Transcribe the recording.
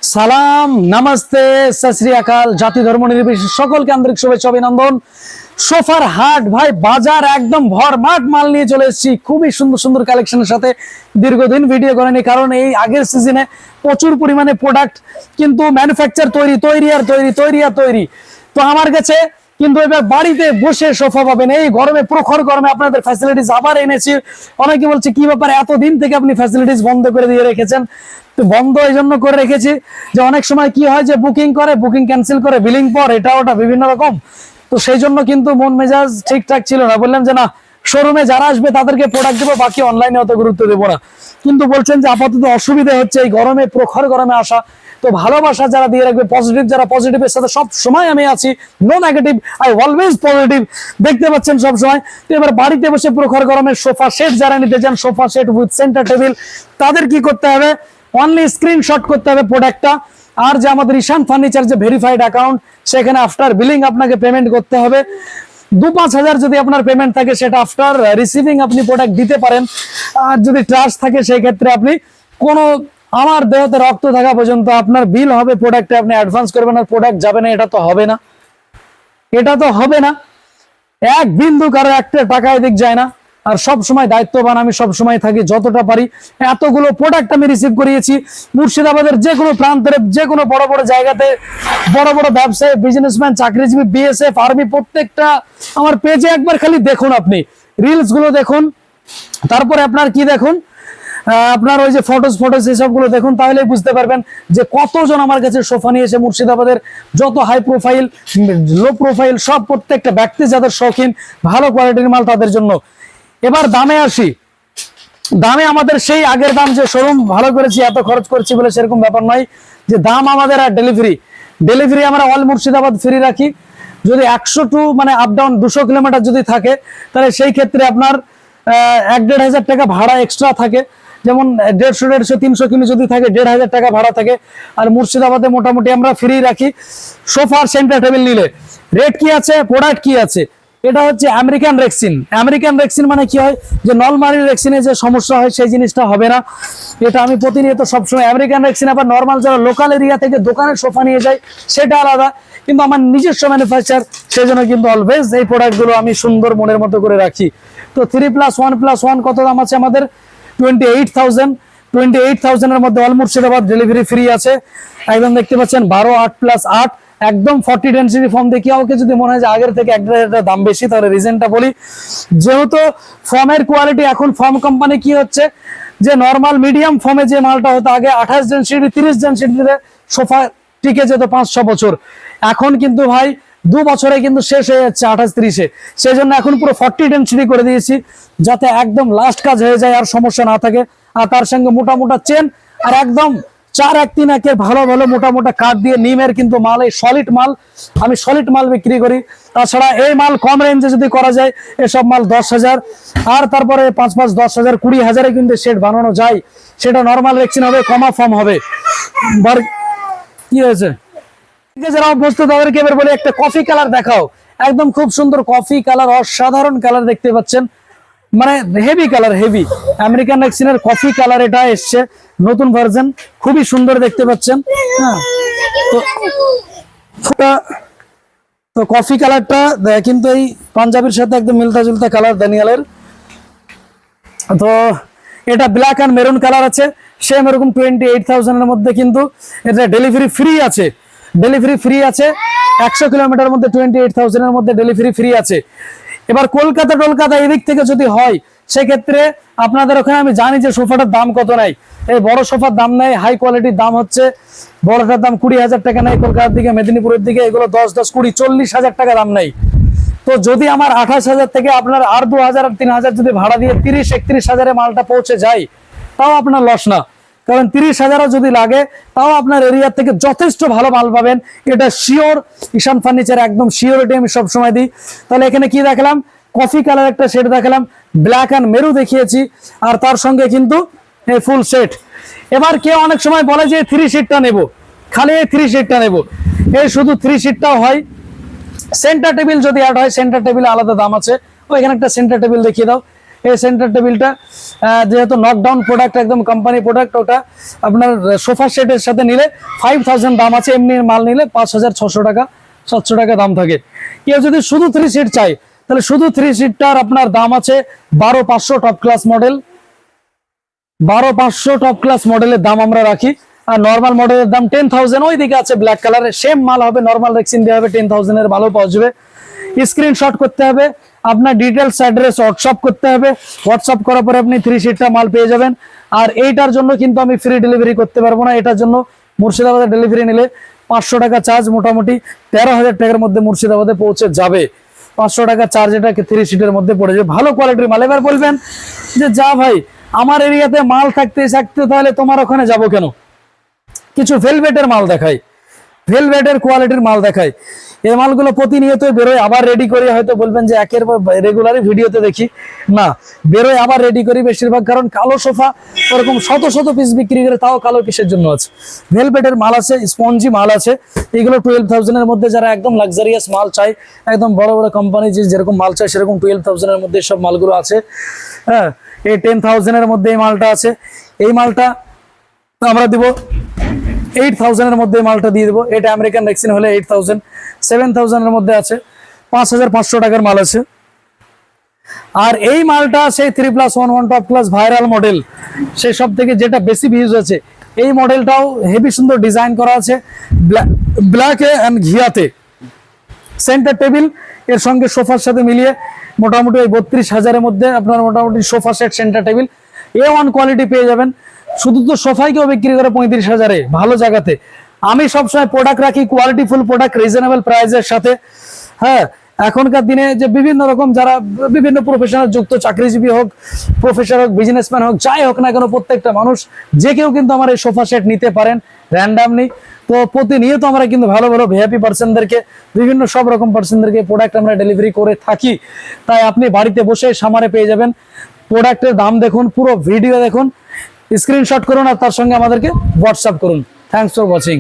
সালাম, নমস্তে, সত শ্রী আকাল, জাতি ধর্ম নির্বিশেষে সকলকে আন্তরিক শুভেচ্ছা অভিনন্দন। সোফার হাট ভাই, বাজার একদম ভরমাট মাল নিয়ে চলে এসেছি, খুবই সুন্দর সুন্দর কালেকশনের সাথে। দীর্ঘদিন ভিডিও করেনি, কারণ এই আগের সিজনে প্রচুর পরিমাণে প্রোডাক্ট কিন্তু ম্যানুফ্যাকচার তৈরি। তো আমার কাছে কিন্তু এবার বাড়িতে বসে সোফা পাবেন এই গরমে, প্রখর গরমে আপনাদের ফ্যাসিলিটিস আবার এনেছি। অনেকে বলছে কি ব্যাপার, এতদিন থেকে আপনি ফ্যাসিলিটিস বন্ধ করে দিয়ে রেখেছেন। তো বন্ধ এই জন্য করে রেখেছি যে অনেক সময় কি হয় যে বুকিং ক্যান্সেল করে, বিলিং পর এটা ওটা বিভিন্ন রকম। তো সেই জন্য কিন্তু মন মেজাজ ঠিকঠাক ছিল না, বললাম যে না, শোরুমে যারা আসবে তাদেরকে প্রোডাক্ট দেবো, বাকি অনলাইনে অত গুরুত্ব দেবো না। কিন্তু বলছেন যে আপাতত অসুবিধা হচ্ছে এই গরমে, প্রখর গরমে আসা। তো ভালোবাসা যারা দিয়ে রাখবে, পজিটিভ যারা, পজিটিভের সাথে সব সময় আমি আছি, no negative, I always positive, দেখতে পাচ্ছেন সব সময়। তো এবার বাড়িতে বসে প্রখর গরমের সোফা সেট যারা নিতে চান, sofa set with centre table, তাদের কি করতে হবে, অনলি স্ক্রিনশট করতে হবে প্রোডাক্টটা। আর যে আমাদের ঈশান ফার্নিচার যে ভেরিফাইড অ্যাকাউন্ট, সেখানে আফটার বিলিং আপনাকে পেমেন্ট করতে হবে। 2-5 হাজার যদি আপনার পেমেন্ট থাকে, সেটা আফটার রিসিভিং আপনি প্রোডাক্ট দিতে পারেন। আর যদি ট্রাস্ট থাকে, সেই ক্ষেত্রে আপনি কোনো, আমার দেহতে রক্ত থাকা পর্যন্ত আপনার বিল হবে, প্রোডাক্টে আপনি অ্যাডভান্স করবেন আর প্রোডাক্ট যাবে না। এটা তো হবে না, এক বিন্দু কারো একটা টাকা এদিক যায় না। আর সব সময় দায়িত্ববান আমি সব সময় থাকি যতটা পারি। এতগুলো প্রোডাক্ট আমি রিসিভ করিয়েছি মুর্শিদাবাদের যে কোনো প্রান্তের, যে কোনো বড় বড় জায়গাতে, বড় বড় ব্যবসায়ী, বিজনেসম্যান, চাকরিজীবী, বিএসএফ, আর্মি, প্রত্যেকটা আমার পেজে একবার খালি দেখুন, আপনি রিলস গুলো দেখুন, তারপরে আপনার কি দেখুন, আপনার ওই যে ফটোস এসবগুলো দেখুন, তাহলে বুঝতে পারবেন যে কতজন আমার কাছে সোফা নিয়ে এসে, মুর্শিদাবাদের যত হাই প্রোফাইল, লো প্রোফাইল, সব প্রত্যেকটা ব্যক্তি যাদের শৌখিন ভালো কোয়ালিটির মাল, তাদের জন্য। এবার দামে আসি। দামে আমাদের সেই আগের দাম, যে শোরুম ভালো করেছি, এত খরচ করছি বলে সেরকম ব্যাপার নয়। যে দাম আমাদের, আর ডেলিভারি আমরা অল মুর্শিদাবাদ ফ্রি রাখি। যদি 100 টু মানে আপ ডাউন 200 কিলোমিটার যদি থাকে, তাহলে সেই ক্ষেত্রে আপনার 1-1.5 হাজার টাকা ভাড়া এক্সট্রা থাকে। যেমন 150-300 কিমি যদি থাকে, 1.5 হাজার টাকা ভাড়া থাকে। আর মুর্শিদাবাদে মোটামুটি আমরা ফ্রি রাখি। সোফার সেন্টার টেবিল নিলে রেট কি আছে, প্রোডাক্ট কি আছে, এটা হচ্ছে আমেরিকান রেক্সিন। মানে কি হয় যে নরমাল রেক্সিনে যে সমস্যা হয়, সেই জিনিসটা হবে না। এটা আমি প্রতিনিয়ত সবসময় আমেরিকান রেক্সিন। আবার নরমাল যারা লোকাল এরিয়া থেকে দোকানের সোফা নিয়ে যায়, সেটা আলাদা, কিন্তু আমার নিজস্ব ম্যানুফ্যাকচার, সেই জন্য কিন্তু অলওয়েজ এই প্রোডাক্টগুলো আমি সুন্দর মনের মতো করে রাখি। তো 3+1+1 কত দাম আছে আমাদের, 28,000 এর মধ্যে অল মুর্শিদাবাদ ডেলিভারি ফ্রি আছে। একদম দেখতে পাচ্ছেন 12-8+8, একদম 40 ডেন্সিটি ফর্ম। দেখি ওকে যদি মনে হয় যে আগের থেকে একটা দাম বেশি, তাহলে রিজনটা বলি। যেহেতু ফর্মের কোয়ালিটি, এখন ফর্ম কোম্পানি কি হচ্ছে যে নরমাল মিডিয়াম ফর্মে যে মালটা হতো আগে 28 ডেন্সিটি 30 ডেন্সিটিতে সোফা টিকে যেত 5-6 বছর, এখন কিন্তু ভাই 2 বছরে কিন্তু শেষ হয়ে যাচ্ছে 28-30-এ। সেই জন্য এখন পুরো 40 ডেন্সিটি করে দিয়েছি, যাতে একদম লাস্ট কাজ হয়ে যায়, আর সমস্যা না থাকে। আর তার সঙ্গে মোটা চেন, আর একদম 4-1-3 ভালো মোটা কাঠ দিয়ে নিমের কিন্তু মাল, এই সলিড মাল, আমি সলিড মাল বিক্রি করি। তাছাড়া এই মাল কম রেঞ্জে যদি করা যায়, এসব মাল 10 হাজার, আর তারপরে 5-10 হাজার, 20 হাজারে কিন্তু সেট বানানো যায়। সেটা নর্মাল রেক্সিন হবে, কমা ফর্ম হবে। কি হয়েছে, যারা অভ্যস্ত তাদেরকে এবার বলি, একটা কফি কালার দেখাও। একদম খুব সুন্দর কফি কালার, অসাধারণ কালার দেখতে পাচ্ছেন, মানে হেভি কালার, হেভি আমেরিকান রেক্সিনের কফি কালার। এটা এসছে নতুন ভার্সন, খুবই সুন্দর দেখতে পাচ্ছেন। হ্যাঁ, তো কফি কালারটা কিন্তু এই পাঞ্জাবির সাথে একদম মিলতা জুলতা কালার দানিয়ালের। তো এটা ব্ল্যাক অ্যান্ড মেরুন কালার আছে, সেম এরকম 28,000 এর মধ্যে কিন্তু এটা ডেলিভারি ফ্রি আছে। 100 কিলোমিটার মধ্যে 28,000 এর মধ্যে ডেলিভারি ফ্রি আছে। এবার কলকাতা এদিক থেকে যদি হয়, সেক্ষেত্রে আপনাদের ওখানে আমি জানি যে সোফাটার দাম কত নাই। এই বড় সোফার দাম নেই, হাই কোয়ালিটির দাম হচ্ছে, বড়টার দাম 20 হাজার টাকা নেই। কলকাতার দিকে, মেদিনীপুরের দিকে এগুলো 10-20-40 হাজার টাকা দাম নেই। তো যদি আমার 28 হাজার থেকে আপনার আর 2 হাজার আর 3 হাজার যদি ভাড়া দিয়ে 30-31 হাজারে মালটা পৌঁছে যায়, তাও আপনার লস না। কারণ 30 হাজারও যদি লাগে, তাও আপনার এরিয়া থেকে যথেষ্ট ভালো মাল পাবেন। এটা শিওর, ঈশান ফার্নিচার একদম শিওরিটি আমি সবসময় দিই। তাহলে এখানে কি দেখলাম, কফি কালার একটা সেট দেখালাম, ব্ল্যাক অ্যান্ড মেরু দেখিয়েছি, আর তার সঙ্গে কিন্তু এই ফুল সেট। এবার কেউ অনেক সময় বলে যে 3 সিটটা নেবো, খালি এই 3 সিটটা নেবো। এই শুধু 3 সিটটাও হয়, সেন্টার টেবিল যদি অ্যাড হয়, সেন্টার টেবিলে আলাদা দাম আছে। ওইখানে একটা সেন্টার টেবিল দেখিয়ে দাও। এই সেন্টার টেবিলটা যেহেতু নকডাউন প্রোডাক্ট, একদম কোম্পানি প্রোডাক্ট, ওটা আপনার সোফা সেটের সাথে নিলে 5000 দাম আছে, এমনি মাল নিলে 5600 টাকা 700 টাকা দাম থাকে। কেউ যদি শুধু 3 সিট চাই তাহলে শুধু 3 সিটটার আপনার দাম আছে 12500 top class model, 12500 top class মডেলের দাম আমরা রাখি। আর নর্মাল মডেলের দাম 10000, ওইদিকে আছে ব্ল্যাক কালারের, সেম মাল হবে, নর্মাল রেক্সিন দেওয়া হবে, 10000 এর ভালো পাওয়া যাবে। স্ক্রিনশট করতে হবে, আপনার ডিটেলস অ্যাড্রেস হোয়াটসঅ্যাপ করতে হবে, হোয়াটসঅ্যাপ করার পরে আপনি 3 সিটটা মাল পেয়ে যাবেন। আর এইটার জন্য কিন্তু আমি ফ্রি ডেলিভারি করতে পারবো না, এটার জন্য মুর্শিদাবাদে ডেলিভারি নিলে 500 টাকা চার্জ, মোটামুটি 13000 টাকার মধ্যে মুর্শিদাবাদে পৌঁছে যাবে। 500 টাকা চার্জ এটা 3 সিটের মধ্যে পড়ে যাবে, ভালো কোয়ালিটির মাল। এবার বলবেন যে যা ভাই আমার এরিয়াতে মাল থাকতে তাহলে তোমার ওখানে যাব কেন? কিছু ভেলভেটের মাল দেখাই, ভেলভেটের কোয়ালিটির মাল দেখাই। এই মালগুলো প্রতিনিয়ত বেরোয়, আবার রেডি করি। হয়তো বলবেন যে একের পর রেগুলারই ভিডিওতে দেখি, না, বেরোয় আবার রেডি করি বেশিরভাগ। কারণ কালো সোফা ওরকম শত শত পিস বিক্রি করে, তাও কালো কিসের জন্য আছে? ভেলভেটের মাল আছে, স্পঞ্জি মাল আছে, এগুলো 12000 এর মধ্যে। যারা একদম লাক্সারিয়াস মাল চাই, একদম বড় বড় কোম্পানি যেরকম মাল চাই সেরকম 12000 এর মধ্যে সব মালগুলো আছে। হ্যাঁ, এই 10000 এর মধ্যে এই মালটা আছে। এই মালটা আমরা দিব 8000 এর মধ্যে, মালটা দিয়ে দেবো। এটা আমেরিকান রেক্সিন হলে 8000, 7000 এর মধ্যে আছে, 5500 টাকার মাল আছে। আর এই মালটা সেই 3+1 টপ ক্লাস ভাইরাল মডেল, সেই সব থেকে যেটা বেশি ভিউজ আছে। এই মডেলটাও হেভি সুন্দর ডিজাইন করা আছে, ব্ল্যাক এন্ড ঘিয়াতে। সেন্টার টেবিল এর সঙ্গে সোফার সাথে মিলিয়ে মোটামুটি ওই 32000 এর মধ্যে আপনার মোটামুটি sofa set centre table A1 quality পেয়ে যাবেন। শুধু তো সোফাই কেউ বিক্রি করে 35,000-এ ভালো জায়গাতে। আমি সবসময় প্রোডাক্ট রাখি কোয়ালিটি ফুল প্রোডাক্ট, রিজনেবল প্রাইসের সাথে। হ্যাঁ, এখনকার দিনে যে বিভিন্ন রকম যারা বিভিন্ন প্রফেশনাল যুক্ত, চাকরিজীবী হোক, প্রফেসর হোক, বিজনেসম্যান হোক, যাই হোক না কেন, প্রত্যেকটা মানুষ যে কেউ কিন্তু আমার এই সোফা সেট নিতে পারেন র্যান্ডামলি। তো প্রতিনিয়ত আমরা কিন্তু ভালো ভালো ভিআইপি পার্সনদেরকে, বিভিন্ন সব রকম পার্সনদেরকে প্রোডাক্ট আমরা ডেলিভারি করে থাকি। তাই আপনি বাড়িতে বসে সামারে পেয়ে যাবেন। প্রোডাক্টের দাম দেখুন, পুরো ভিডিও দেখুন, স্ক্রিনশট করুন আর তার সঙ্গে আমাদেরকে হোয়াটসঅ্যাপ করুন। Thanks for watching.